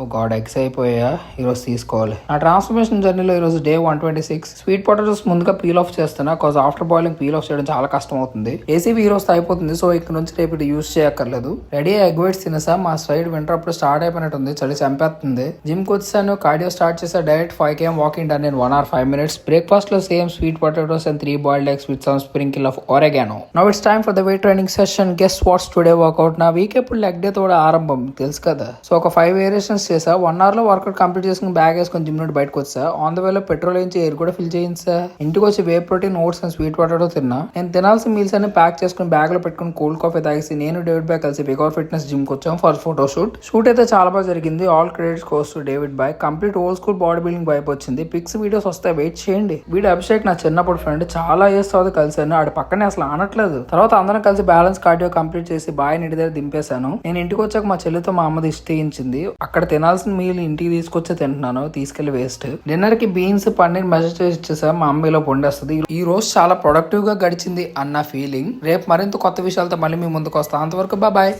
ఓ God eggs అయిపోయా, ఈరోజు తీసుకోవాలి. నా ట్రాన్స్ఫర్మేషన్ జర్నీలో ఈరోజు డే 126. స్వీట్ పొటాటోస్ ముందుగా పీల్ ఆఫ్ చేస్తున్నా, cause after boiling peel off చేయడం చాలా కష్టం అవుతుంది. ఏసీబీ ఈ రోజు అయిపోతుంది, సో ఇక్కడ నుంచి రేపు ఇది యూస్ చేయక్కర్లేదు. రెడీ ఎగ్ వైట్స్ తినేసా. మా సైడ్ వింటర్ అప్పుడు స్టార్ట్ అయిపోయినట్టుంది, చలి చంపేస్తుంది. జిమ్ కి వచ్చాను, కార్డియో స్టార్ట్ చేసా. Direct 5 km walking done in 1 hour 5 minutes. Breakfast లో same sweet potatoes and 3 boiled eggs with some sprinkle of oregano. Now it's time for the weight training session. Guess what's today workout? నా week ఎప్పుడు leg day తోడ ఆరంభం తెలుసు కదా. So ఒక 5 variations చేసా. 1 hour లో వర్కౌట్ కంప్లీట్ చేసుకుని బ్యాగ్ వేసుకొని జిమ్ నుండి బయటకు వచ్చా. ఆన్ ద వే లో పెట్రోల్ వేయించి ఎయిర్ కూడా ఫిల్ చేయించా. ఇంటికి వచ్చి whey protein, oats and sweet potato తిన్నా. నేను తినాల్సిన మీల్స్ అన్ని ప్యాక్ చేసుకుని బ్యాగ్ లో పెట్టుకుని కోల్డ్ కాఫీ తాగేసి నేను డేవిడ్ బాయ్ కలిసి బికార్ ఫిట్నెస్ జిమ్ కి వచ్చాం ఫర్ ఫోటో షూట్. షూట్ అయితే చాలా బాగా జరిగింది. All credits goes to David బాయ్. Complete old school body building వైపు వచ్చింది. పిక్స్ వీడియోస్ వస్తాయి, వెయిట్ చేయండి. వీడు అభిషేక్ నా చిన్నప్పుడు ఫ్రెండ్, చాలా ఇయర్స్ తర్వాత కలిసాను. ఆడి పక్కనే అసలు ఆనట్లేదు. తర్వాత అందరం కలిసి బ్యాలెన్స్ కార్డియో కంప్లీట్ చేసి బాయ్ ఇంటి దగ్గర దింపేశాను. నేను ఇంటికి వచ్చాక మా చెల్లితో మా అమ్మ దిష్టి తీయించింది. అక్కడ తినాల్సిన మీల్ ఇంటికి తీసుకొచ్చే తింటున్నాను, తీసుకెళ్లి వేస్ట్. డిన్నర్ కి బీన్స్, పన్నీర్ మెజర్ చేసి ఇచ్చేసా. మా అమ్మ ఇలా వండేస్తుంది. ఈ రోజు చాలా ప్రొడక్టివ్ గా గడిచింది అన్న ఫీలింగ్. రేపు మరింత కొత్త విషయాలతో మళ్ళీ మీ ముందుకు వస్తాను. అంతవరకు బాయ్.